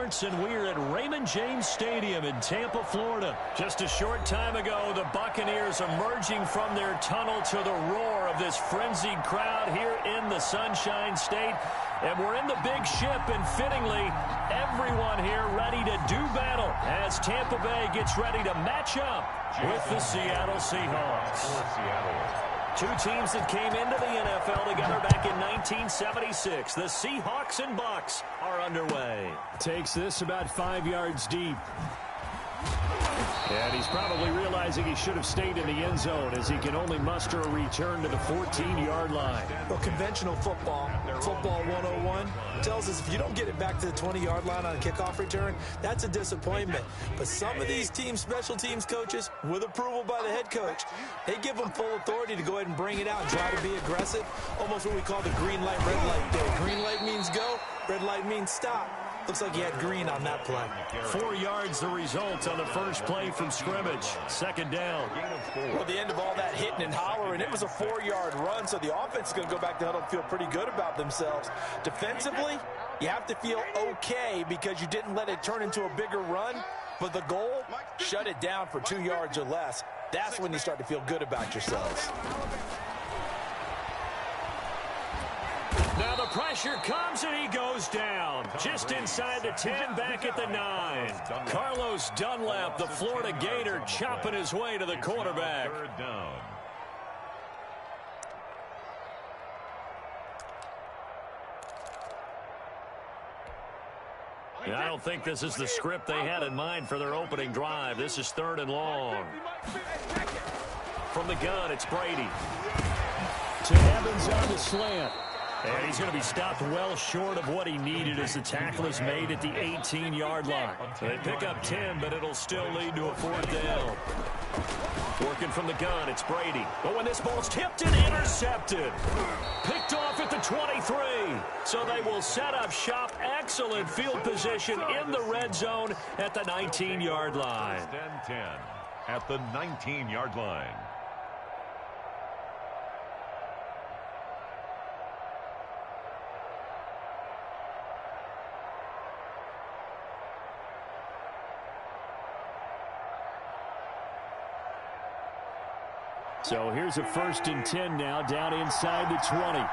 starts, and we're at Raymond James Stadium in Tampa, Florida. Just a short time ago, the Buccaneers emerging from their tunnel to the roar of this frenzied crowd here in the Sunshine State. And we're in the big ship, and fittingly, everyone here ready to do battle as Tampa Bay gets ready to match up with the Seattle Seahawks. Two teams that came into the NFL together back in 1976. The Seahawks and Bucs are underway. Takes this about 5 yards deep. And he's probably realizing he should have stayed in the end zone as he can only muster a return to the 14-yard line. Well, conventional football 101, tells us if you don't get it back to the 20-yard line on a kickoff return, that's a disappointment. But some of these team special teams coaches, with approval by the head coach, they give them full authority to go ahead and bring it out and try to be aggressive, almost what we call the green light, red light day. Green light means go, red light means stop. Looks like he had green on that play. 4 yards the result on the first play from scrimmage. Second down. Well, the end of all that hitting and hollering, it was a 4-yard run, so the offense is going to go back to huddle and feel pretty good about themselves. Defensively, you have to feel okay because you didn't let it turn into a bigger run, but the goal, shut it down for 2 yards or less. That's when you start to feel good about yourselves. Now the pressure comes and he goes down. Just inside the 10, back at the 9. Carlos Dunlap, the Florida Gator, chopping his way to the quarterback. I don't think this is the script they had in mind for their opening drive. This is 3rd and long. From the gun, it's Brady. To Evans on the slant. And he's going to be stopped well short of what he needed as the tackle is made at the 18-yard line. They pick up 10, but it'll still lead to a 4th down. Working from the gun, it's Brady. But when this ball's tipped and intercepted, picked off at the 23. So they will set up shop. Excellent field position in the red zone at the 19-yard line. 10 at the 19-yard line. So here's a 1st and 10 now, down inside the 20.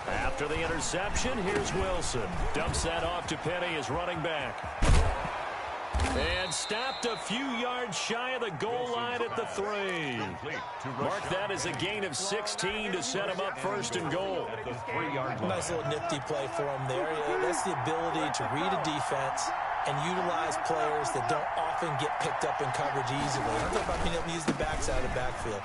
After the interception, here's Wilson. Dumps that off to Penny, his running back. And stopped a few yards shy of the goal line at the 3. Mark that as a gain of 16 to set him up 1st and goal. Nice little nifty play for him there. That's the ability to read a defense and utilize players that don't often get picked up in coverage easily. I'm talking about being able to use the backside of the backfield.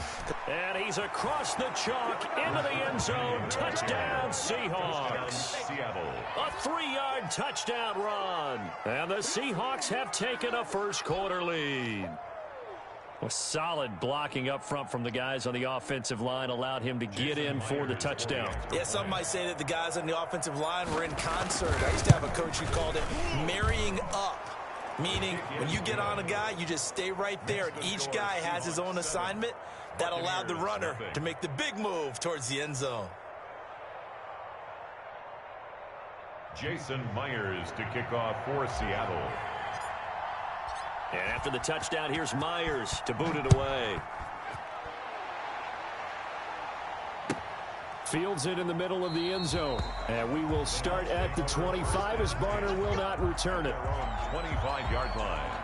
And he's across the chalk into the end zone. Touchdown, Seahawks. A 3-yard touchdown run. And the Seahawks have taken a first-quarter lead. A solid blocking up front from the guys on the offensive line allowed him to get in for the touchdown. Yeah, some might say that the guys on the offensive line were in concert. I used to have a coach who called it marrying up, meaning when you get on a guy, you just stay right there. And each guy has his own assignment. That allowed the runner to make the big move towards the end zone. Jason Myers to kick off for Seattle. And after the touchdown, here's Myers to boot it away. Fields it in the middle of the end zone. And we will start at the 25 as Barner will not return it. 25-yard line.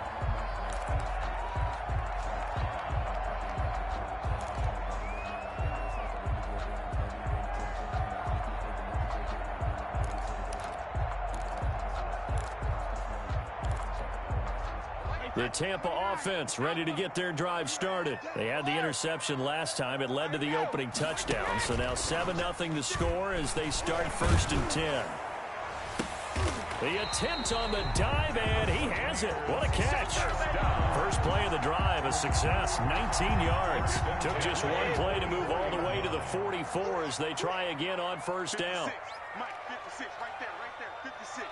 The Tampa offense ready to get their drive started. They had the interception last time. It led to the opening touchdown. So now 7-0 to score as they start 1st and 10. The attempt on the dive, and he has it. What a catch. drive a success, 19 yards. Took just one play to move all the way to the 44 as they try again on first down. 56. Mike, 56, right there, 56.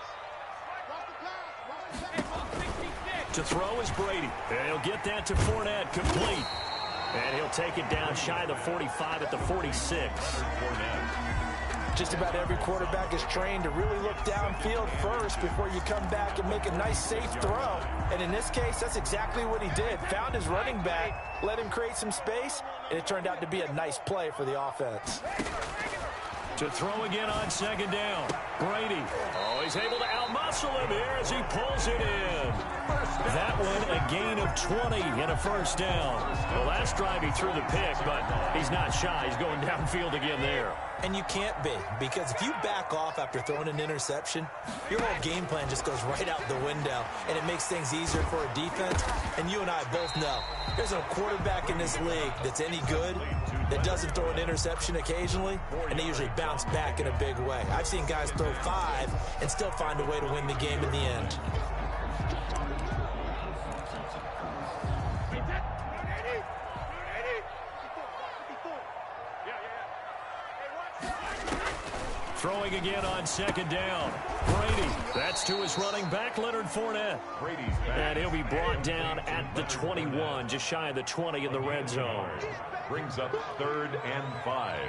To throw is Brady. And he'll get that to Fournette, complete. And he'll take it down shy of the 45 at the 46. Just about every quarterback is trained to really look downfield first before you come back and make a nice, safe throw. And in this case, that's exactly what he did. Found his running back, let him create some space, and it turned out to be a nice play for the offense. To throw again on second down. Brady. Oh, he's able to outmuscle him here as he pulls it in. That one a gain of 20 and a first down. The last drive he threw the pick, but he's not shy. He's going downfield again there. And you can't be, because if you back off after throwing an interception, your whole game plan just goes right out the window, and it makes things easier for a defense. And you and I both know there's no quarterback in this league that's any good that doesn't throw an interception occasionally, and they usually bounce back in a big way. I've seen guys throw 5 and still find a way to win the game in the end. Throwing again on second down. Brady. That's to his running back, Leonard Fournette. Brady's back. And he'll be brought down at the 21, just shy of the 20 in the red zone. Brings up 3rd and 5.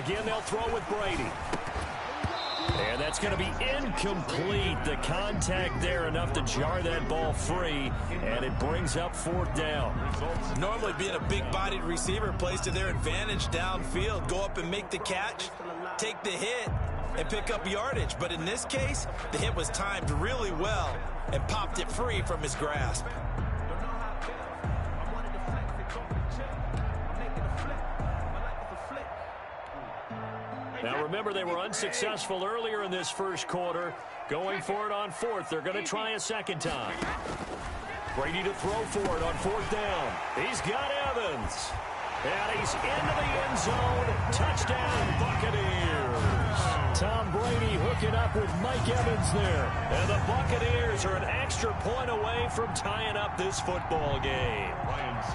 Again, they'll throw with Brady. And that's going to be incomplete. The contact there enough to jar that ball free, and it brings up 4th down. Normally being a big-bodied receiver plays to their advantage downfield. Go up and make the catch, take the hit, and pick up yardage. But in this case, the hit was timed really well and popped it free from his grasp. Now remember, they were unsuccessful earlier in this first quarter. Going for it on 4th. They're going to try a second time. Brady to throw for it on 4th down. He's got Evans. And he's into the end zone. Touchdown, Buccaneers. Tom Brady hooking up with Mike Evans there. And the Buccaneers are an extra point away from tying up this football game.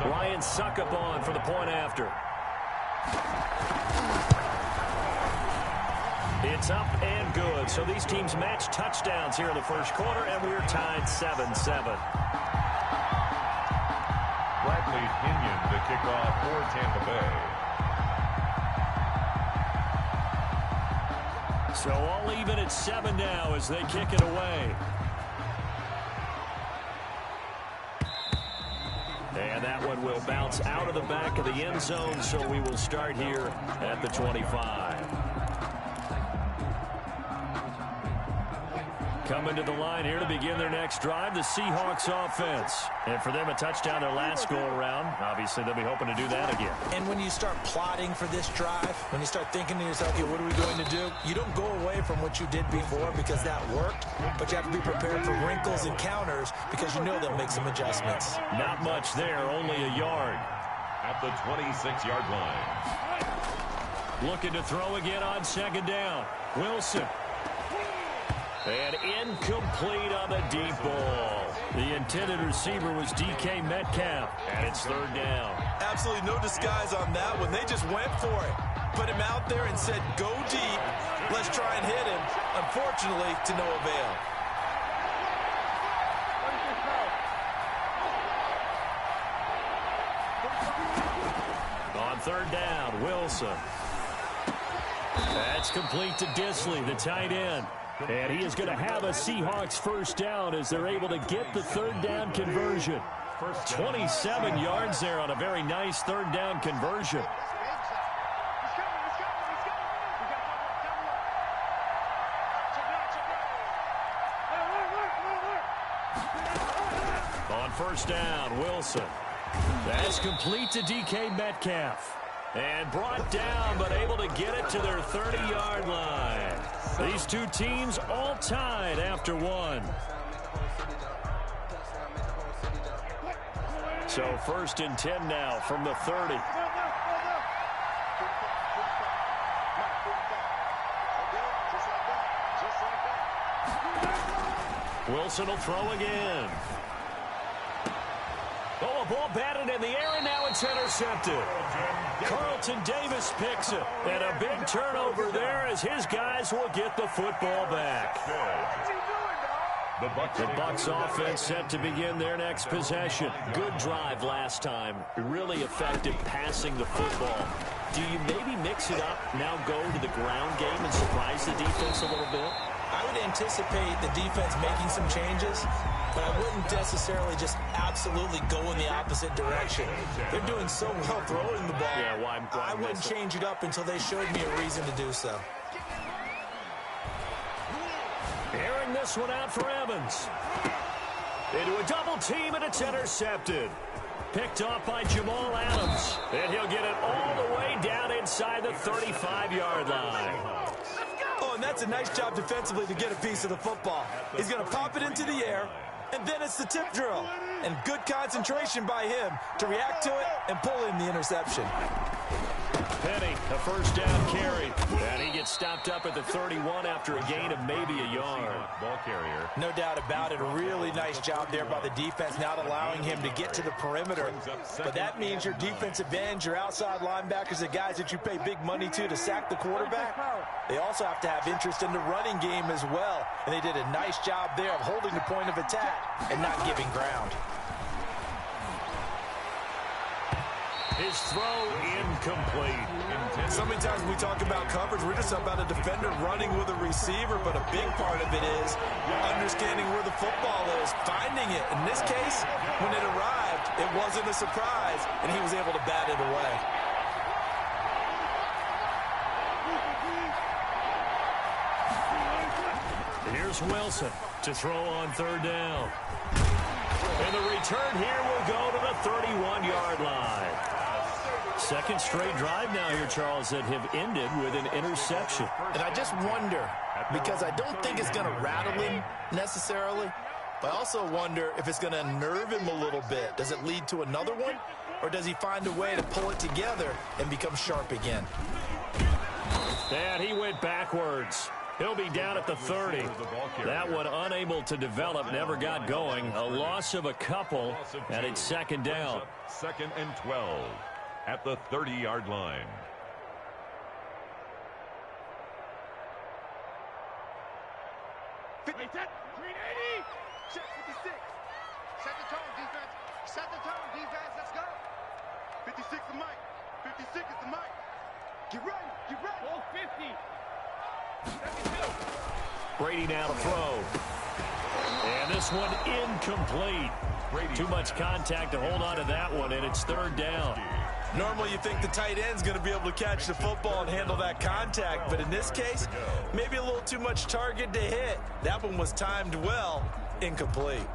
Ryan Succop on for the point after. It's up and good. So these teams match touchdowns here in the first quarter, and we're tied 7-7. Bradley Pinion to kick off for Tampa Bay. So all even at 7 now as they kick it away. And that one will bounce out of the back of the end zone, so we will start here at the 25. Coming to the line here to begin their next drive, the Seahawks offense. And for them, a touchdown their last go-around. Obviously, they'll be hoping to do that again. And when you start plotting for this drive, when you start thinking to yourself, okay, what are we going to do? You don't go away from what you did before because that worked, but you have to be prepared for wrinkles and counters because you know they'll make some adjustments. Not much there, only a yard. At the 26-yard line. Looking to throw again on second down. Wilson. And incomplete on the deep ball. The intended receiver was DK Metcalf, and it's 3rd down. Absolutely no disguise on that one. They just went for it. Put him out there and said, go deep. Let's try and hit him. Unfortunately, to no avail. On 3rd down, Wilson. That's complete to Disley, the tight end. And he is going to have a Seahawks first down as they're able to get the 3rd down conversion. 27 yards there on a very nice 3rd down conversion. On first down, Wilson. That's complete to DK Metcalf. And brought down, but able to get it to their 30-yard line. These two teams all tied after one. So 1st and 10 now from the 30. Wilson will throw again. Oh, a ball batted in the air, and now it's intercepted. Carlton Davis picks it. And a big turnover there as his guys will get the football back. The Bucs offense set to begin their next possession. Good drive last time. Really effective passing the football. Do you maybe mix it up, now go to the ground game and surprise the defense a little bit? I would anticipate the defense making some changes, but I wouldn't necessarily just absolutely go in the opposite direction. They're doing so well throwing the ball. Yeah, why I wouldn't change it up until they showed me a reason to do so. Airing this one out for Evans. Into a double team, and it's intercepted. Picked off by Jamal Adams. And he'll get it all the way down inside the 35-yard line. Oh, and that's a nice job defensively to get a piece of the football. He's going to pop it into the air, and then it's the tip drill. And good concentration by him to react to it and pull in the interception. Penny, a first down carry. And he gets stopped up at the 31 after a gain of maybe a yard. Ball carrier. No doubt about it. A really nice job there by the defense, not allowing him to get to the perimeter. But that means your defensive ends, your outside linebackers, the guys that you pay big money to sack the quarterback, they also have to have interest in the running game as well. And they did a nice job there of holding the point of attack and not giving ground. His throw incomplete. So many times when we talk about coverage, we're just about a defender running with a receiver, but a big part of it is understanding where the football is, finding it. In this case, when it arrived, it wasn't a surprise, and he was able to bat it away. Here's Wilson to throw on third down. And the return here will go to the 31-yard line. Second straight drive now here, Charles, that have ended with an interception. And I just wonder, because I don't think it's going to rattle him necessarily, but I also wonder if it's going to unnerve him a little bit. Does it lead to another one, or does he find a way to pull it together and become sharp again? And he went backwards. He'll be down at the 30. That one unable to develop, never got going. A loss of a couple, and it's second down. Second and 12 at the 30-yard line. Set 56. Set the tone, defense. Set the tone, defense. Let's go. 56 the mic. 56 is the mic. Get ready. Get ready. All 50. Brady now to throw. And this one incomplete. Too much contact to hold on to that one, and it's third down. Normally you think the tight end's going to be able to catch the football and handle that contact, but in this case, maybe a little too much target to hit. That one was timed well, incomplete.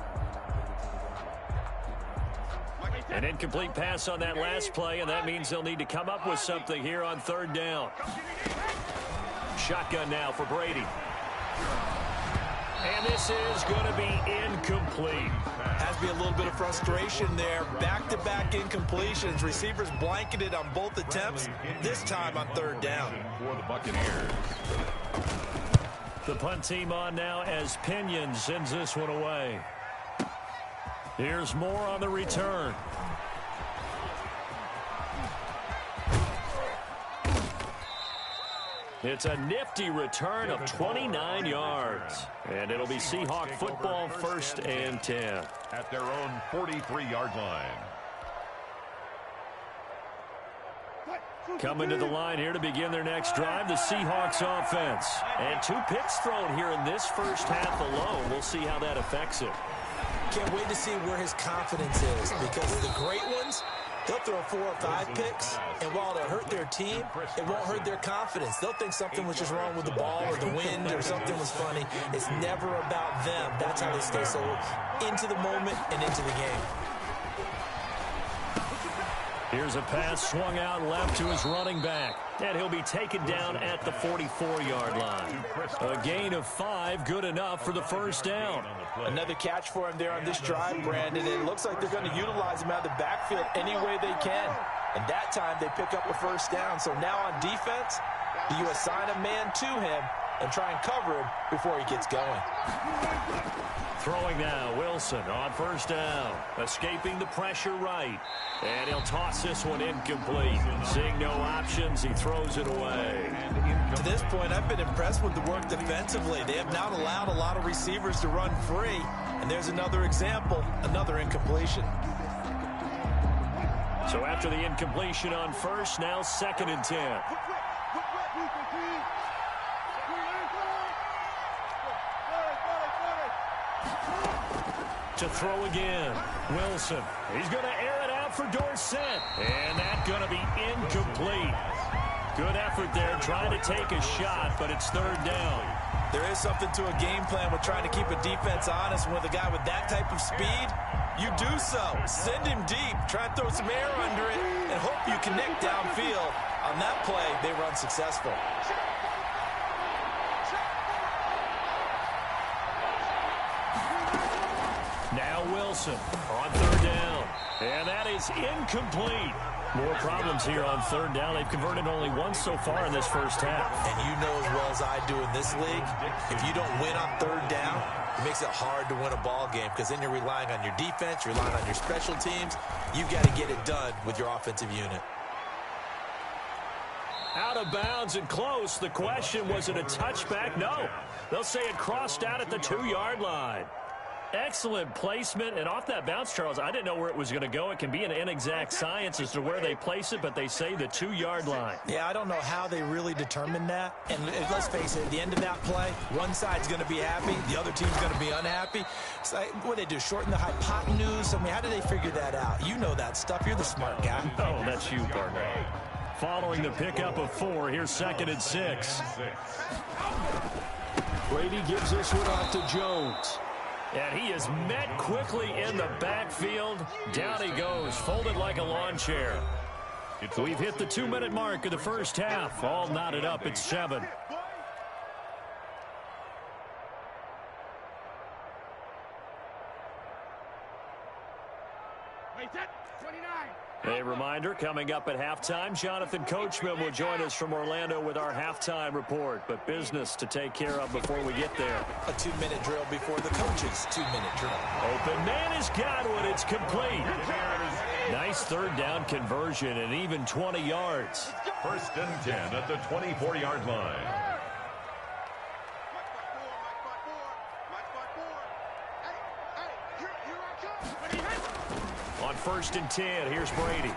An incomplete pass on that last play, and that means they'll need to come up with something here on third down. Shotgun now for Brady. And this is going to be incomplete. Has to be a little bit of frustration there. Back-to-back incompletions. Receivers blanketed on both attempts, this time on third down. For the Buccaneers. The punt team on now as Pinion sends this one away. Here's Moore on the return. It's a nifty return of 29 yards. And it'll be Seahawk football, first and 10. At their own 43-yard line. Coming to the line here to begin their next drive, the Seahawks offense. And 2 picks thrown here in this first half alone. We'll see how that affects it. Can't wait to see where his confidence is, because the great ones, they'll throw 4 or 5 picks, and while it'll hurt their team, it won't hurt their confidence. They'll think something was just wrong with the ball or the wind or something was funny. It's never about them. That's how they stay so into the moment and into the game. Here's a pass swung out left to his running back. And he'll be taken down at the 44-yard line. A gain of 5, good enough for the first down. Another catch for him there on this drive, Brandon. It looks like they're going to utilize him out of the backfield any way they can. And that time they pick up a first down. So now on defense, do you assign a man to him, and try and cover him before he gets going. Throwing now, Wilson on first down. Escaping the pressure right. And he'll toss this one incomplete. Seeing no options, he throws it away. To this point, I've been impressed with the work defensively. They have not allowed a lot of receivers to run free. And there's another example, another incompletion. So after the incompletion on first, now 2nd and 10. To throw again. Wilson. He's going to air it out for Dorsett. And that's going to be incomplete. Good effort there trying to take a shot, but it's 3rd down. There is something to a game plan with trying to keep a defense honest. With a guy with that type of speed, you do so. Send him deep. Try and throw some air under it and hope you connect downfield. On that play, they were unsuccessful. Now Wilson on 3rd down. And that is incomplete. More problems here on 3rd down. They've converted only once so far in this first half. And you know as well as I do in this league, if you don't win on 3rd down, it makes it hard to win a ball game because then you're relying on your defense, you're relying on your special teams. You've got to get it done with your offensive unit. Out of bounds and close. The question, was it a touchback? No. They'll say it crossed out at the 2-yard line. Excellent placement, and off that bounce, Charles, I didn't know where it was going to go. It can be an inexact science as to where they place it, but they say the 2-yard line. Yeah, I don't know how they really determined that. And let's face it, at the end of that play, one side's going to be happy, the other team's going to be unhappy. It's like, what do they do, shorten the hypotenuse? I mean, how do they figure that out? You know that stuff. You're the smart guy. Oh, that's you, partner. Following the pickup of 4, here's 2nd and 6. Brady gives this one off to Jones. And he is met quickly in the backfield. Down he goes, folded like a lawn chair. We've hit the 2-minute mark of the first half. All knotted up at 7. A reminder, coming up at halftime, Jonathan Coachman will join us from Orlando with our halftime report. But business to take care of before we get there. A 2-minute drill before the coach's 2-minute drill. Open man is Godwin. It's complete. Nice 3rd down conversion and even 20 yards. 1st and 10 at the 24-yard line. On 1st and 10, here's Brady.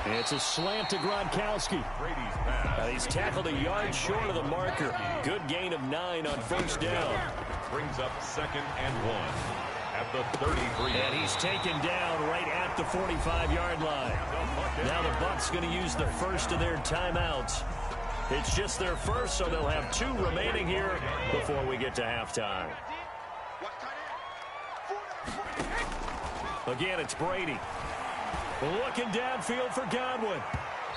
It's a slant to Gronkowski. And he's tackled a yard short of the marker. Good gain of 9 on 1st down. Brings up 2nd and 1 at the 33. And he's taken down right at the 45-yard line. Now the Bucs going to use the first of their timeouts. It's just their first, so they'll have 2 remaining here before we get to halftime. Again, it's Brady. Looking downfield for Godwin.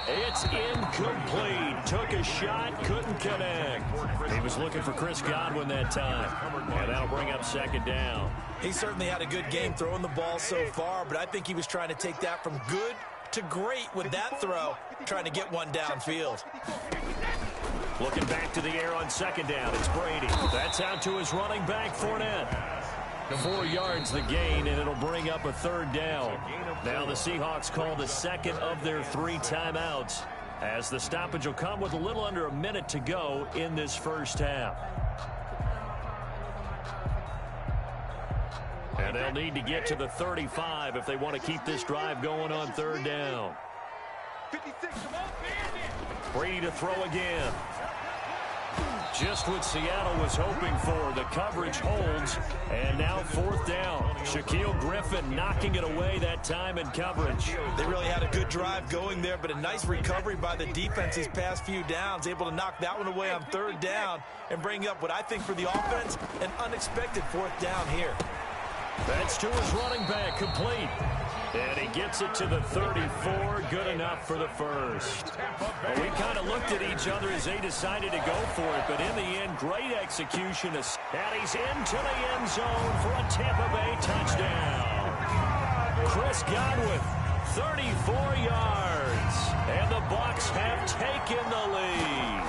It's incomplete. Took a shot, couldn't connect. He was looking for Chris Godwin that time. And that'll bring up 2nd down. He certainly had a good game throwing the ball so far, but I think he was trying to take that from good to great with that throw, trying to get one downfield. Looking back to the air on 2nd down, it's Brady. That's out to his running back, Fournette. 4 yards the gain, and it'll bring up a 3rd down. Now the Seahawks call the 2nd of their 3 timeouts, as the stoppage will come with a little under a minute to go in this first half. And they'll need to get to the 35 if they want to keep this drive going on 3rd down. Brady to throw again. Just what Seattle was hoping for. The coverage holds, and now 4th down. Shaquille Griffin knocking it away that time in coverage. They really had a good drive going there, but a nice recovery by the defense these past few downs, able to knock that one away on 3rd down and bring up what I think for the offense, an unexpected 4th down here. That's to his running back, complete. And he gets it to the 34, good enough for the first. Well, we kind of looked at each other as they decided to go for it, but in the end, great execution. And he's into the end zone for a Tampa Bay touchdown. Chris Godwin, 34 yards, and the Bucs have taken the lead.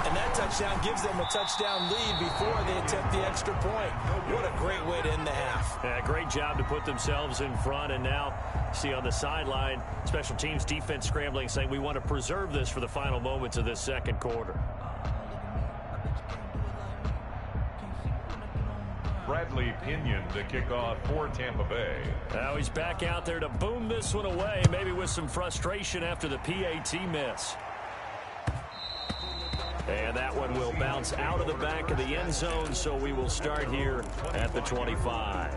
And that touchdown gives them a touchdown lead before they attempt the extra point. What a great way to end the half. Yeah, great job to put themselves in front, and now see on the sideline, special teams defense scrambling, saying we want to preserve this for the final moments of this second quarter. Bradley Pinion to kick off for Tampa Bay. Now he's back out there to boom this one away, maybe with some frustration after the PAT miss. And that one will bounce out of the back of the end zone, so we will start here at the 25.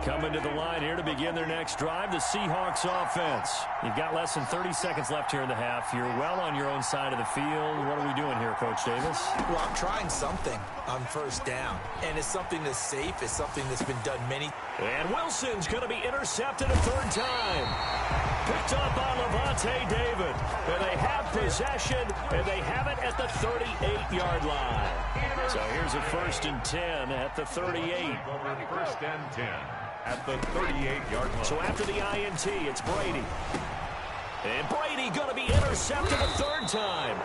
Coming to the line here to begin their next drive, the Seahawks offense. You've got less than 30 seconds left here in the half. You're well on your own side of the field. What are we doing here, Coach Davis? Well, I'm trying something on first down, and it's something that's safe. It's something that's been done many. And Wilson's going to be intercepted a third time. Picked up by Lavonte David. And they have possession, and they have it at the 38-yard line. So here's a 1st and 10 at the 38. First and 10 at the 38-yard line. So after the INT, it's Brady. And Brady going to be intercepted a third time.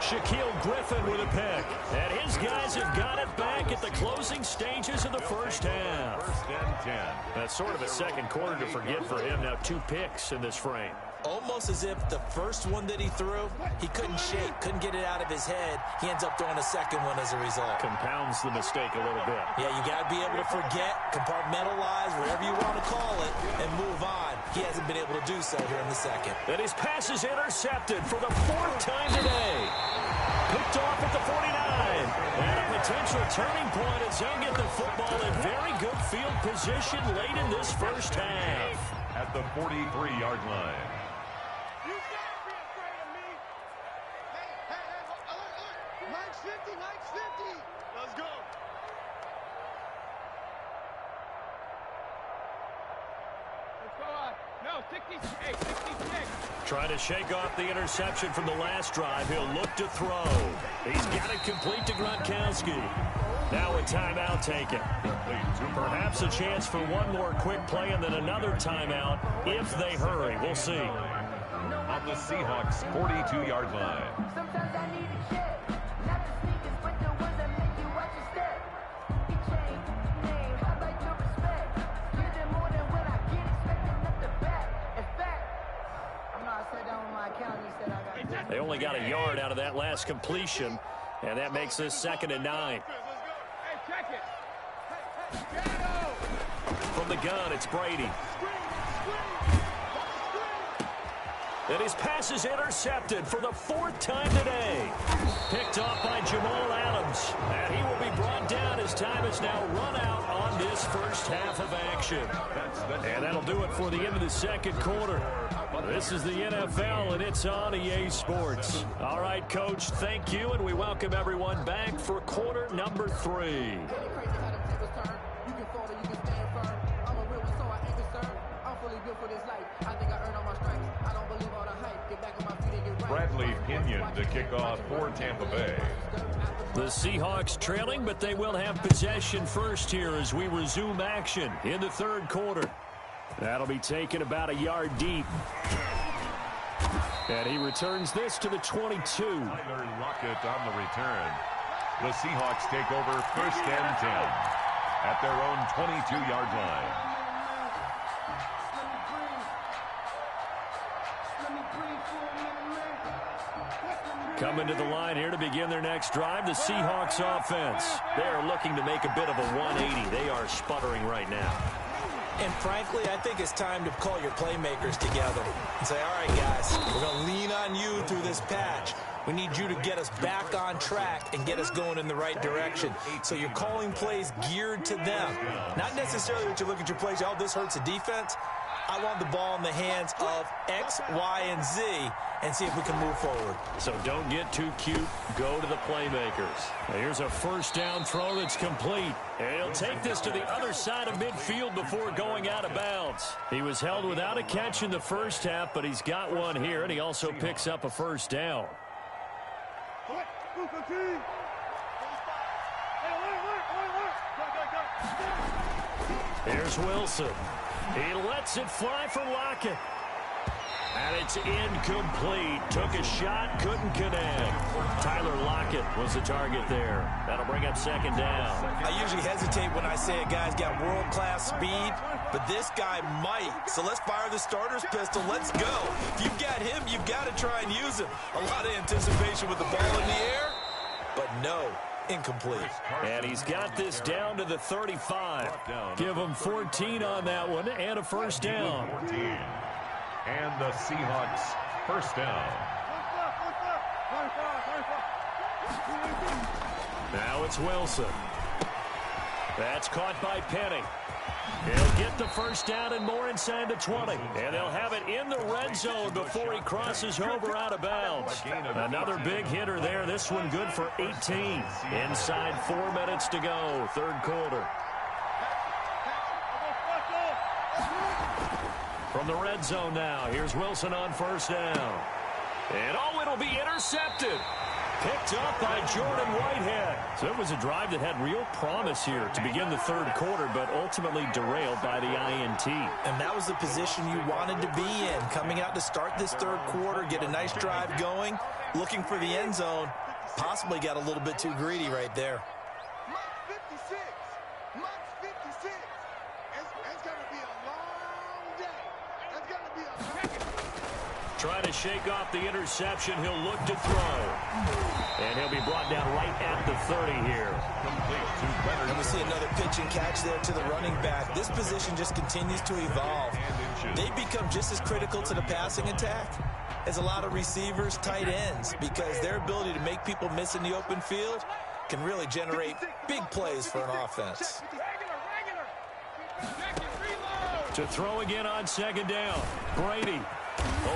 Shaquille Griffin with a pick. And his guys have got it back at the closing stages of the first half. 1st and 10. That's sort of a second quarter to forget for him. Now 2 picks in this frame. Almost as if the first one that he threw, he couldn't shake, couldn't get it out of his head. He ends up throwing a second one as a result. Compounds the mistake a little bit. Yeah, you got to be able to forget, compartmentalize, whatever you want to call it, and move on. He hasn't been able to do so here in the second. And his pass is intercepted for the 4th time today. Picked off at the 49. And a potential turning point as they'll get the football in very good field position late in this first half. At the 43-yard line. You can't be afraid of me. Hey, Mike's 50, Mike's 50. Let's go. Let's go on. No, 66. Trying to shake off the interception from the last drive. He'll look to throw. He's got it complete to Gronkowski. Now a timeout taken. Perhaps a chance for one more quick play and then another timeout if they hurry. We'll see. On the Seahawks 42-yard line. Sometimes I need a check. Not the sneakers, but the ones that make you watch your step. Get chain, name, I like your respect. Give them more than what I get, expecting up the back. In fact, I'm not sat down with my accountant, he said I got. They only got a yard out of that last completion, and that makes this 2nd and 9. From the gun, it's Brady. And his pass is intercepted for the 4th time today. Picked off by Jamal Adams. And he will be brought down as time is now run out on this first half of action. And that'll do it for the end of the second quarter. This is the NFL, and it's on EA Sports. All right, Coach, thank you, and we welcome everyone back for quarter number 3. Bradley Pinion to kick off for Tampa Bay. The Seahawks trailing, but they will have possession first here as we resume action in the third quarter. That'll be taken about a yard deep. And he returns this to the 22. Tyler Lockett on the return. The Seahawks take over 1st and 10 at their own 22-yard line. Coming to the line here to begin their next drive, the Seahawks offense. They are looking to make a bit of a 180. They are sputtering right now. And frankly, I think it's time to call your playmakers together and say, all right, guys, we're going to lean on you through this patch. We need you to get us back on track and get us going in the right direction. So you're calling plays geared to them. Not necessarily that you look at your plays, oh, this hurts the defense. I want the ball in the hands of X, Y, and Z and see if we can move forward. So don't get too cute. Go to the playmakers. Now here's a first down throw that's complete. And he'll take this to the other side of midfield before going out of bounds. He was held without a catch in the first half, but he's got one here, and he also picks up a first down. Here's Wilson. He lets it fly for Lockett. And it's incomplete. Took a shot, couldn't connect. Tyler Lockett was the target there. That'll bring up second down. I usually hesitate when I say a guy's got world-class speed, but this guy might. So let's fire the starter's pistol. Let's go. If you've got him, you've got to try and use him. A lot of anticipation with the ball in the air, but no, incomplete. And he's got this down to the 35. Give him 14 on that one and a first down. 14. And the Seahawks first down. Now it's Wilson. That's caught by Penny. He'll get the first down and more inside the 20. And they'll have it in the red zone before he crosses over out of bounds. Another big hitter there. This one good for 18. Inside 4 minutes to go, third quarter. From the red zone now, here's Wilson on first down. And oh, it'll be intercepted. Picked up by Jordan Whitehead. So it was a drive that had real promise here to begin the third quarter, but ultimately derailed by the INT. And that was the position you wanted to be in. Coming out to start this third quarter, get a nice drive going, looking for the end zone. Possibly got a little bit too greedy right there. March 56. March 56. It's going to be a long day. It's going to be a long day. Trying to shake off the interception. He'll look to throw. And he'll be brought down right at the 30 here. And we see another pitch and catch there to the running back. This position just continues to evolve. They become just as critical to the passing attack as a lot of receivers, tight ends, because their ability to make people miss in the open field can really generate big plays for an offense. To throw again on second down. Brady.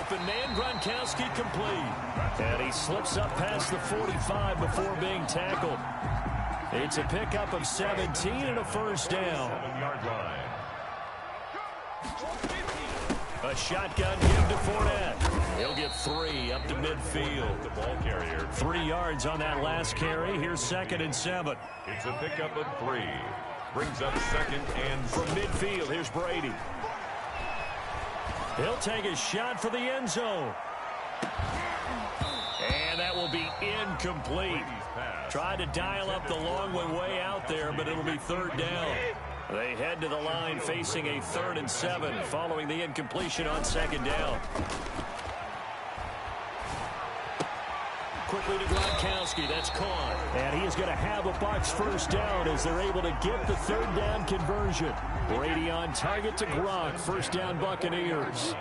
Open man, Gronkowski complete. And he slips up past the 45 before being tackled. It's a pickup of 17 and a first down. 7-yard line. A shotgun give to Fournette. He'll get 3 up to midfield. The ball carrier. 3 yards on that last carry. Here's 2nd and 7. It's a pickup of 3. Brings up 2nd and From midfield, here's Brady. He'll take a shot for the end zone. And that will be incomplete. Tried to dial up the long one way out there, but it'll be third down. They head to the line facing a 3rd and 7 following the incompletion on second down. Quickly to Gronkowski. That's caught. And he is going to have a Bucs first down as they're able to get the third down conversion. Brady on target to Gronk. First down Buccaneers.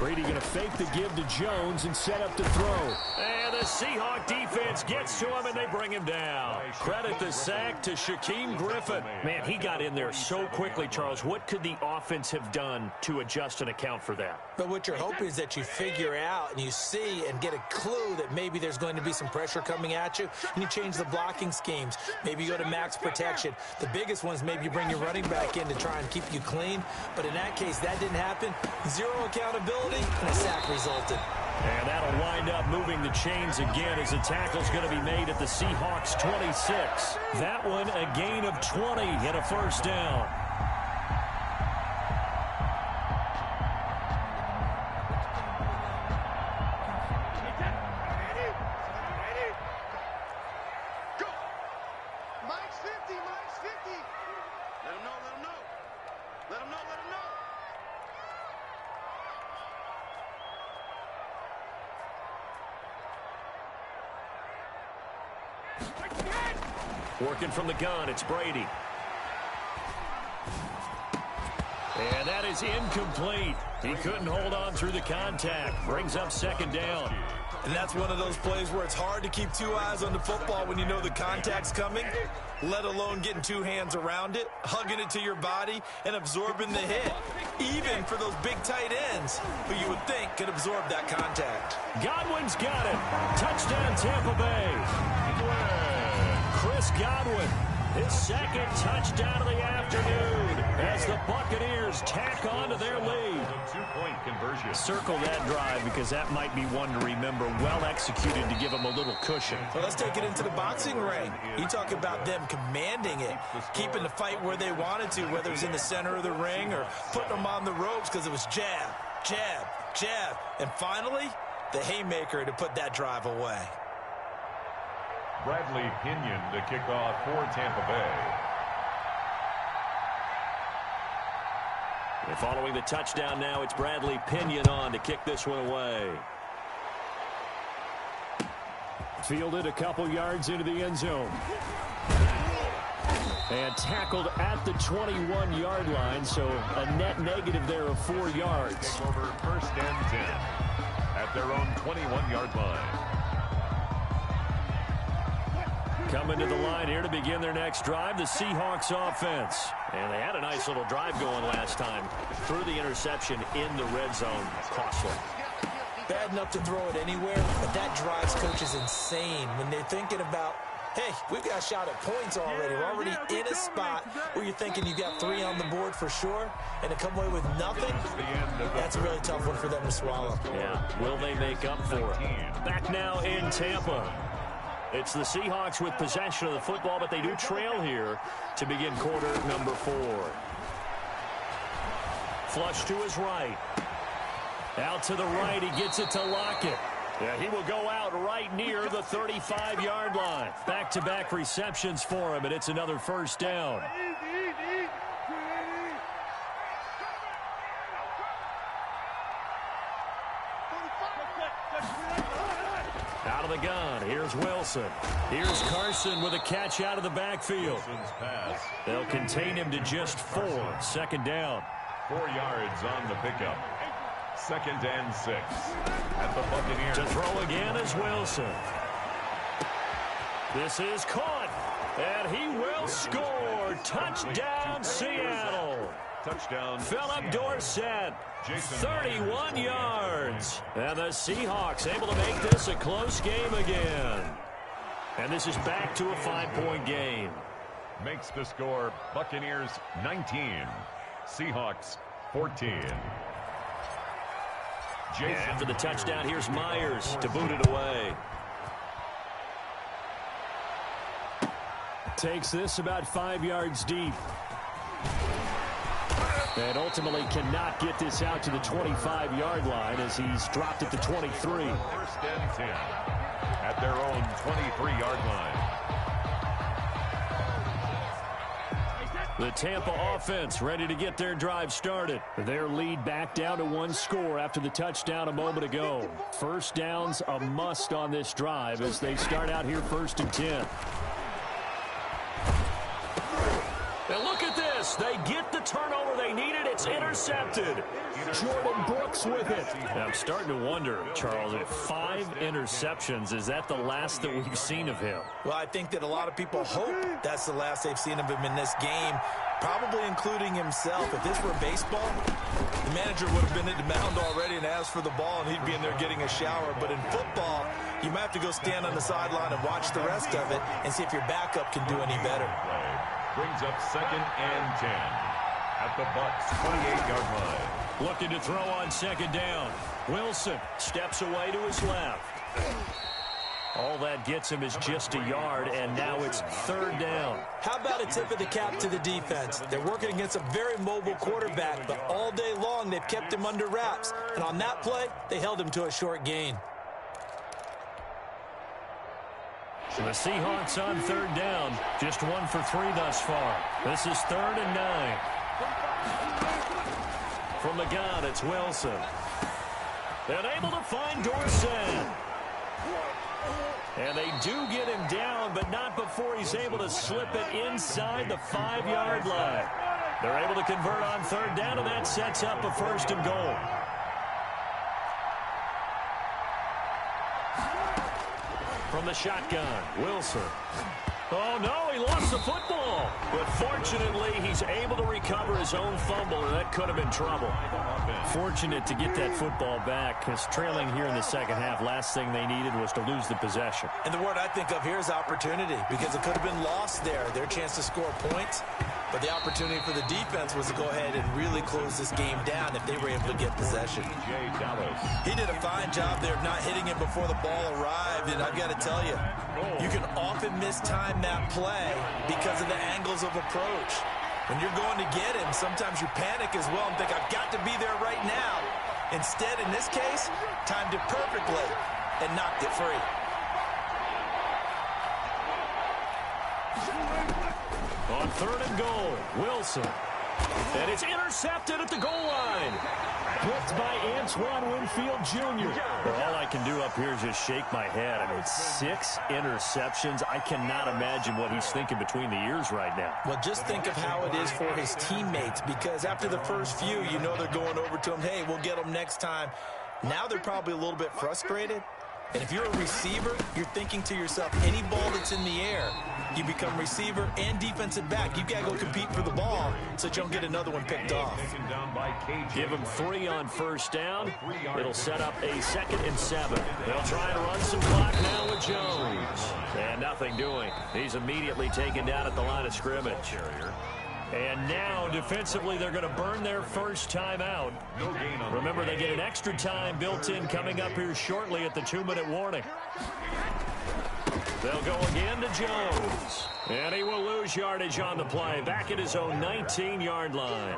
Brady going to fake the give to Jones and set up to throw. And the Seahawk defense gets to him and they bring him down. Credit the sack to Shaquem Griffin. Man, he got in there so quickly, Charles. What could the offense have done to adjust and account for that? But what you're hoping is that you figure out and you see and get a clue that maybe there's going to be some pressure coming at you, and you change the blocking schemes. Maybe you go to max protection. The biggest one is maybe you bring your running back in to try and keep you clean. But in that case, that didn't happen. Zero accountability, and a sack resulted. And that'll wind up moving the chains again as the tackle's going to be made at the Seahawks 26. That one a gain of 20 and a first down. Go. Mike's 50. Mike's 50. Let him know. Let him know. Let him know. Let him know. Working from the gun, it's Brady. And that is incomplete. He couldn't hold on through the contact. Brings up second down. And that's one of those plays where it's hard to keep 2 eyes on the football when you know the contact's coming, let alone getting 2 hands around it, hugging it to your body, and absorbing the hit. Even for those big tight ends who you would think could absorb that contact. Godwin's got it. Touchdown, Tampa Bay. Chris Godwin, his second touchdown of the afternoon as the Buccaneers tack on to their lead. two-point conversion. Circle that drive because that might be one to remember. Well executed to give them a little cushion. Well, let's take it into the boxing ring. You talk about them commanding it, keeping the fight where they wanted to, whether it was in the center of the ring or putting them on the ropes because it was jab, jab, jab. And finally, the haymaker to put that drive away. Bradley Pinion to kick off for Tampa Bay. And following the touchdown now, it's Bradley Pinion on to kick this one away. Fielded a couple yards into the end zone. And tackled at the 21-yard line, so a net negative there of 4 yards. Over first and 10 at their own 21-yard line. Coming to the line here to begin their next drive, the Seahawks offense. And they had a nice little drive going last time. Threw the interception in the red zone. Costly. Bad enough to throw it anywhere, but that drives coaches insane when they're thinking about, hey, we've got a shot at points already. We're already in a spot where you're thinking you got 3 on the board for sure, and to come away with nothing, that's a really tough one for them to swallow. Yeah, will they make up for it? Back now in Tampa. It's the Seahawks with possession of the football, but they do trail here to begin quarter number 4. Flush to his right. Out to the right, he gets it to Lockett. Yeah, he will go out right near the 35-yard line. Back-to-back receptions for him, and it's another first down. Out of the gun, here's Wilson. Here's Carson with a catch out of the backfield. Wilson's pass. They'll contain him to just 4. Second down. 4 yards on the pickup. Second and 6 at the Buccaneers. To throw again is Wilson. This is caught, and he will score. Touchdown, Seattle. Touchdown, Philip Dorsett, 31 yards. And the Seahawks able to make this a close game again. And this is back to a 5-point game. Makes the score Buccaneers 19, Seahawks 14. After the touchdown, here's Myers to boot it away. Takes this about 5 yards deep. And ultimately cannot get this out to the 25-yard line as he's dropped at the 23. First and 10 at their own 23-yard line. The Tampa offense ready to get their drive started. Their lead back down to 1 score after the touchdown a moment ago. First down's a must on this drive as they start out here first and 10. And look at this. They get the turnover they needed. It's intercepted. Jordan Brooks with it. And I'm starting to wonder, Charles, if 5 interceptions, is that the last that we've seen of him? Well, I think that a lot of people hope that's the last they've seen of him in this game, probably including himself. If this were baseball, the manager would have been at the mound already and asked for the ball, and he'd be in there getting a shower. But in football, you might have to go stand on the sideline and watch the rest of it and see if your backup can do any better. Brings up second and 10 at the Bucs 28-yard line. Looking to throw on second down. Wilson steps away to his left. All that gets him is just a yard, and now it's third down. How about a tip of the cap to the defense? They're working against a very mobile quarterback, but all day long they've kept him under wraps. And on that play, they held him to a short gain. So the Seahawks on third down, just 1 for 3 thus far. This is 3rd and 9. From the gun, it's Wilson. And able to find Dorsett. And they do get him down, but not before he's able to slip it inside the 5-yard line. They're able to convert on third down, and that sets up a first and goal. From the shotgun, Wilson. Oh, no, he lost the football. But fortunately, he's able to recover his own fumble, and that could have been trouble. Fortunate to get that football back, because trailing here in the second half, last thing they needed was to lose the possession. And the word I think of here is opportunity, because it could have been lost there. Their chance to score points. But the opportunity for the defense was to go ahead and really close this game down if they were able to get possession. He did a fine job there of not hitting it before the ball arrived, and I've got to tell you, you can often mistime that play because of the angles of approach. When you're going to get him, sometimes you panic as well and think, I've got to be there right now. Instead, in this case, timed it perfectly and knocked it free. On 3rd and goal, Wilson. And it's intercepted at the goal line. Blitzed by Antoine Winfield Jr. Well, all I can do up here is just shake my head. I mean, 6 interceptions. I cannot imagine what he's thinking between the ears right now. Well, just think of how it is for his teammates, because after the first few, you know they're going over to him, hey, we'll get them next time. Now they're probably a little bit frustrated. And if you're a receiver, you're thinking to yourself, any ball that's in the air, you become receiver and defensive back. You've got to go compete for the ball so that you don't get another one picked off. Give him 3 on 1st down. It'll set up a 2nd and 7. They'll try and run some clock now with Jones. And nothing doing. He's immediately taken down at the line of scrimmage. And now, defensively, they're going to burn their first time out. Remember, they get an extra time built in coming up here shortly at the 2-minute warning. They'll go again to Jones. And he will lose yardage on the play. Back at his own 19-yard line.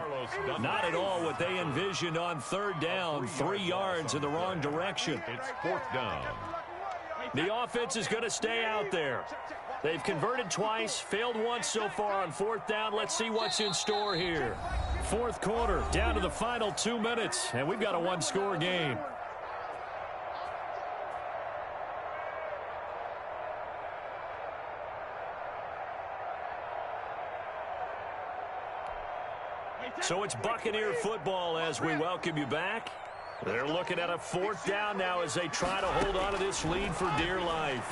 Not at all what they envisioned on 3rd down. 3 yards in the wrong direction. It's 4th down. The offense is going to stay out there. They've converted twice, failed once so far on 4th down. Let's see what's in store here. 4th quarter, down to the final 2 minutes, and we've got a 1-score game. So it's Buccaneer football as we welcome you back. They're looking at a 4th down now as they try to hold on to this lead for dear life.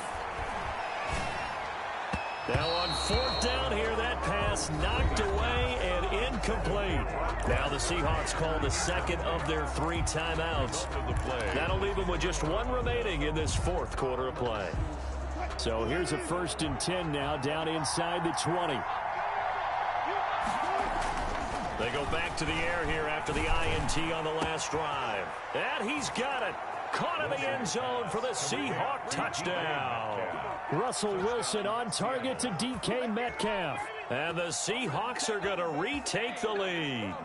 Now on 4th down here, that pass knocked away and incomplete. Now the Seahawks call the 2nd of their 3 timeouts. That'll leave them with just 1 remaining in this 4th quarter of play. So here's a 1st and 10 now down inside the 20. They go back to the air here after the INT on the last drive. And he's got it. Caught in the end zone for the Seahawk touchdown. Russell Wilson on target to DK Metcalf. And the Seahawks are going to retake the lead.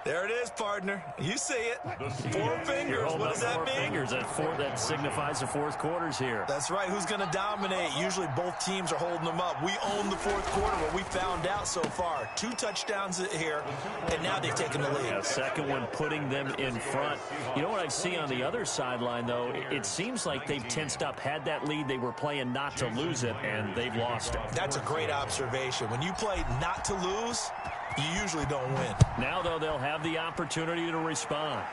There it is, partner. You see it. 4 fingers. What does that mean? 4 fingers. That signifies the 4th quarter's here. That's right. Who's going to dominate? Usually both teams are holding them up. We own the 4th quarter, what we found out so far. 2 touchdowns here, and now they've taken the lead. A 2nd one putting them in front. You know what I see on the other sideline, though? It seems like they've tensed up. Had that lead, they were playing not to lose it, and they've lost it. That's a great observation. When you play not to lose, you usually don't win. Now, though, they'll have the opportunity to respond.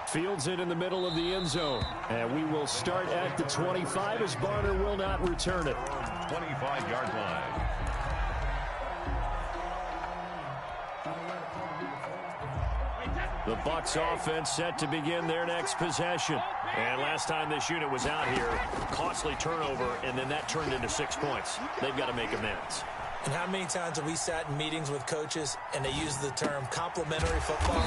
Fields it in the middle of the end zone. And we will start at the 25 as Barner will not return it. 25-yard line. The Bucs offense set to begin their next possession. And last time this unit was out here, costly turnover, and then that turned into 6 points. They've got to make amends. And how many times have we sat in meetings with coaches and they use the term complementary football?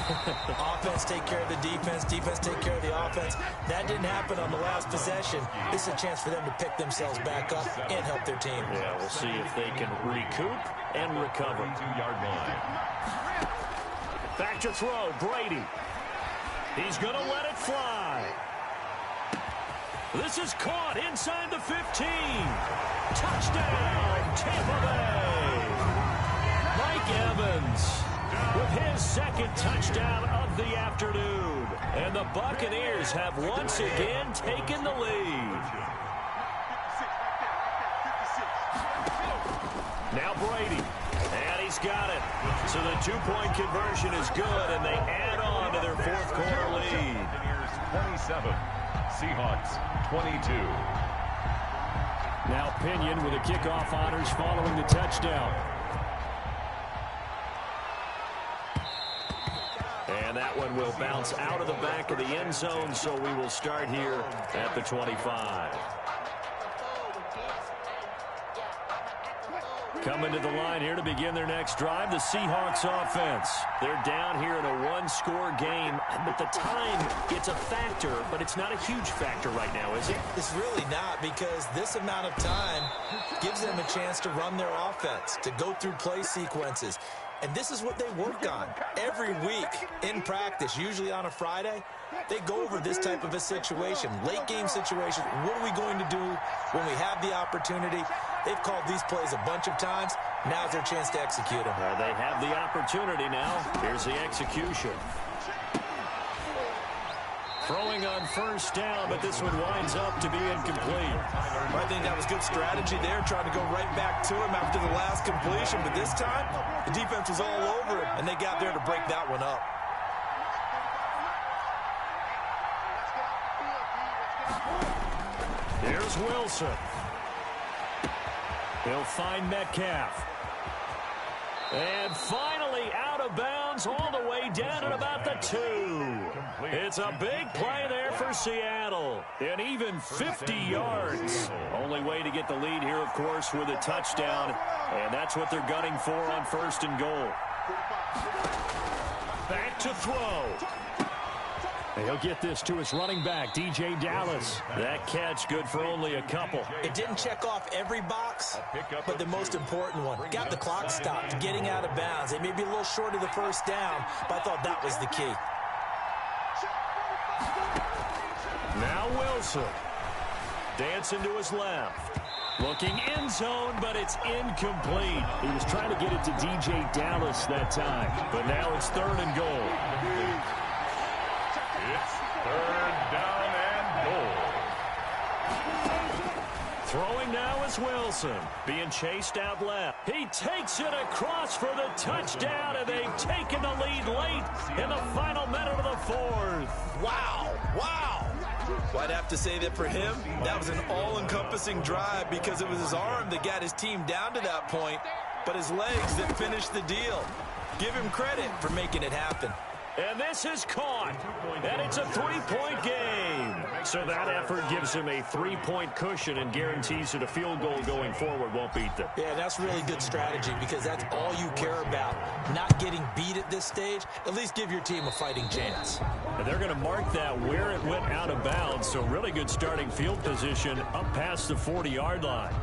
Offense take care of the defense, defense take care of the offense. That didn't happen on the last possession. This is a chance for them to pick themselves back up and help their team. Yeah, we'll see if they can recoup and recover. 2-yard line. Back to throw, Brady. He's going to let it fly. This is caught inside the 15. Touchdown, Tampa Bay. Mike Evans with his 2nd touchdown of the afternoon. And the Buccaneers have once again taken the lead. Now Brady. And he's got it. So the 2-point conversion is good, and they add on to their 4th quarter lead. Buccaneers 27. Seahawks 22. Now Pinion with the kickoff honors following the touchdown. And that one will bounce out of the back of the end zone, so we will start here at the 25. Coming Coming to the line here to begin their next drive, the Seahawks offense. They're down here in a one-score game, but the time, it's a factor, but it's not a huge factor right now, is it? It's really not, because this amount of time gives them a chance to run their offense, to go through play sequences. And this is what they work on every week in practice, usually on a Friday. They go over this type of a situation, late game situation. What are we going to do when we have the opportunity? They've called these plays a bunch of times. Now's their chance to execute them. They have the opportunity now. Here's the execution. Throwing on first down, but this one winds up to be incomplete. I think that was good strategy there, trying to go right back to him after the last completion. But this time, the defense was all over him, and they got there to break that one up. Here's Wilson. He'll find Metcalf. And finally out of bounds all the way down at about the 2. It's a big play there for Seattle. And even 50 yards. Only way to get the lead here, of course, with a touchdown. And that's what they're gunning for on first and goal. Back to throw. He'll get this to his running back, DJ Dallas. That catch good for only a couple. It didn't check off every box, but the most important one. Got the clock stopped, getting out of bounds. They may be a little short of the first down, but I thought that was the key. Now Wilson. Dancing to his left. Looking end zone, but it's incomplete. He was trying to get it to DJ Dallas that time, but now it's third and goal. It's third down and goal. Throwing now is Wilson. Being chased out left. He takes it across for the touchdown, and they've taken the lead late in the final minute of the fourth. Wow, wow. Well, I'd have to say that for him, that was an all-encompassing drive because it was his arm that got his team down to that point, but his legs that finished the deal. Give him credit for making it happen. And this is caught, and it's a three-point game. So that effort gives him a three-point cushion and guarantees that a field goal going forward won't beat them. Yeah, that's really good strategy because that's all you care about. Not getting beat at this stage, at least give your team a fighting chance. And they're going to mark that where it went out of bounds, so really good starting field position up past the 40-yard line.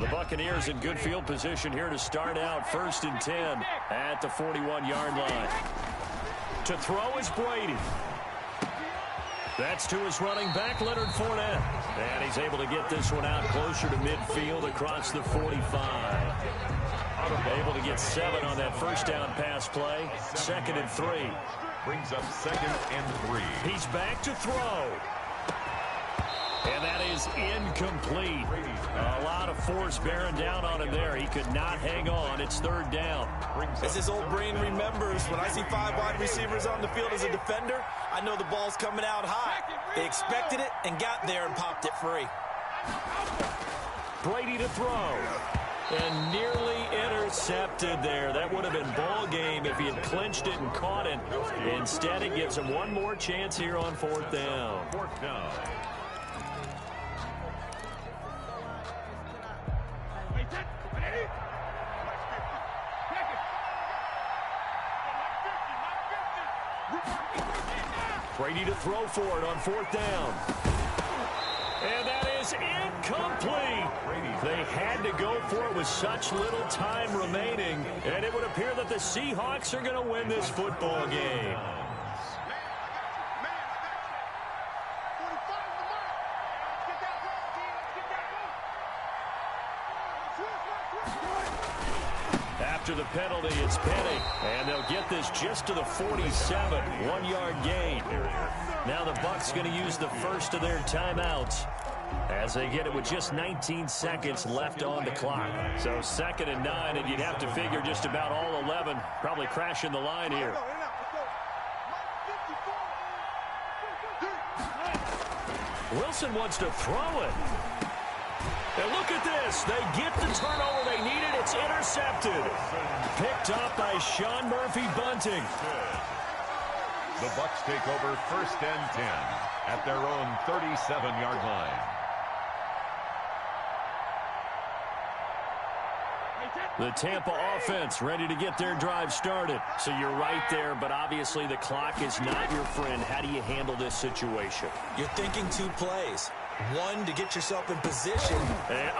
The Buccaneers in good field position here to start out first and 10 at the 41-yard line. To throw is Brady. That's to his running back, Leonard Fournette. And he's able to get this one out closer to midfield across the 45. Able to get 7 on that first down pass play. 2nd and 3. Brings up 2nd and 3. He's back to throw. And that is incomplete. A lot of force bearing down on him there. He could not hang on. It's third down. As his old brain remembers, when I see 5 wide receivers on the field as a defender, I know the ball's coming out high. They expected it and got there and popped it free. Brady to throw. And nearly intercepted there. That would have been ball game if he had clinched it and caught it. Instead, it gives him one more chance here on 4th down. 4th down. Brady to throw for it on 4th down. And that is incomplete. They had to go for it with such little time remaining. And it would appear that the Seahawks are going to win this football game. After the penalty, it's Penny, and they'll get this just to the 47, 1-yard gain. Now the Bucs going to use the first of their timeouts as they get it with just 19 seconds left on the clock. So 2nd and 9, and you'd have to figure just about all 11 probably crashing the line here. Wilson wants to throw it. And look at this. They get the turnover they needed. It's intercepted. Picked up by Sean Murphy-Bunting. The Bucs take over 1st and 10 at their own 37-yard line. The Tampa offense ready to get their drive started. So you're right there, but obviously the clock is not your friend. How do you handle this situation? You're thinking 2 plays. One, to get yourself in position. And,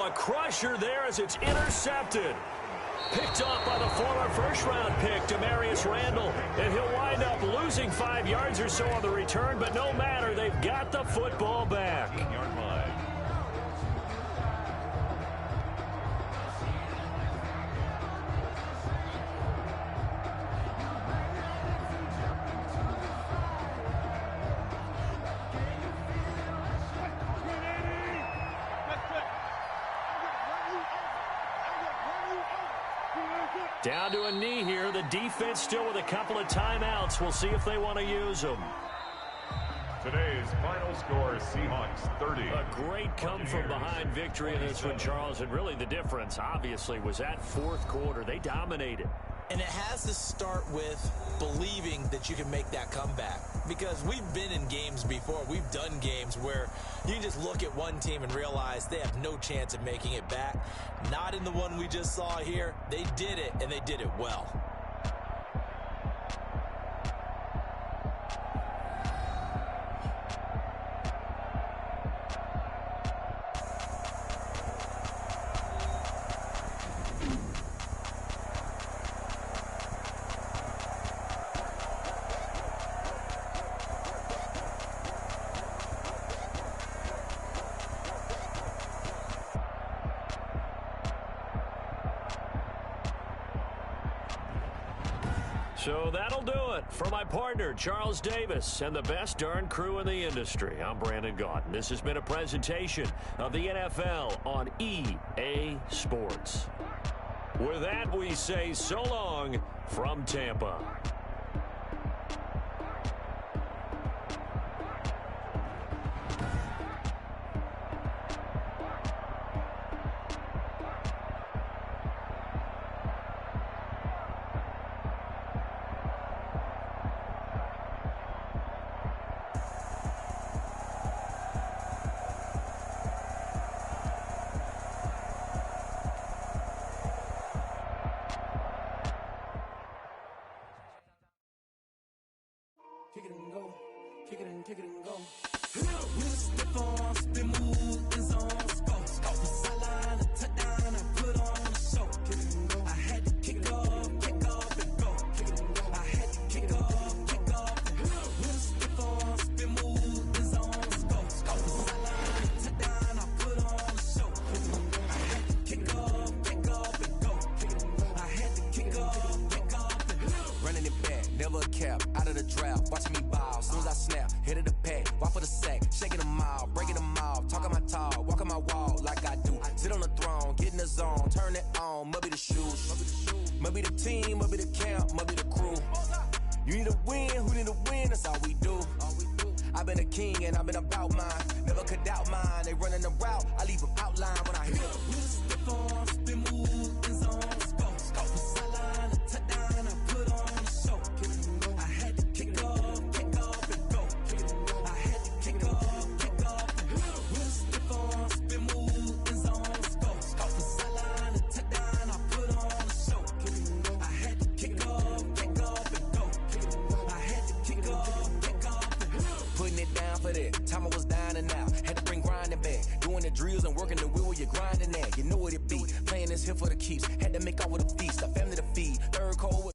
a crusher there as it's intercepted. Picked up by the former first-round pick, Demarius Randall. And he'll wind up losing 5 yards or so on the return, but no matter, they've got the football back. 8-yard line. Down to a knee here. The defense still with a couple of timeouts. We'll see if they want to use them. Today's final score, Seahawks 30. A great come-from-behind victory in this one, Charles. And really the difference, obviously, was that fourth quarter. They dominated. And it has to start with believing that you can make that comeback. Because we've been in games before. We've done games where you can just look at one team and realize they have no chance of making it back. Not in the one we just saw here. They did it, and they did it well. So that'll do it for my partner, Charles Davis, and the best darn crew in the industry. I'm Brandon Gaudin. This has been a presentation of the NFL on EA Sports. With that, we say so long from Tampa. Kick it and go, kick it and kick it and go. We'll step on, spin, move, and zone, go. Off the sideline, a touchdown, I put on a show. Kick it and go. I had to kick off and go. Kick it and go. I had to kick off and go. We'll step on, spin, move, and zone, go. Off the sideline, a touchdown, I put on a show. Kick it and go. I had to kick off and go. Kick it and go. I had to kick off and go. Running it back, never a cap, out of the draft. Watching me ball, soon as I snap, hit of the pack, walk for the sack, shaking them all, breaking them off, talking my talk, walking my wall like I do. Sit on the throne, get in the zone, turn it on, must be the shoes, must be the team, must be the camp, must be the crew. You need a win, who need a win, that's all we do. I've been a king and I've been about mine, never could doubt mine. They running the route, I leave them outline when I hit them. We just step on, spin, move, and zone, go. Off the sideline, a touchdown, I put on a show. I had to kick off and go. I had to kick off and go. We'll step on, spin, move, and zone, go. Off the sideline, a touchdown, I put on a show. I had to kick off and go. I had to kick off and go. Putting it down for that, time I was down and out. Had to bring grinding back, doing the drills and working the wheel where you're grinding at. You know what it be, playing this here for the keeps. Had to make off with a feast, a family to feed. Third cold.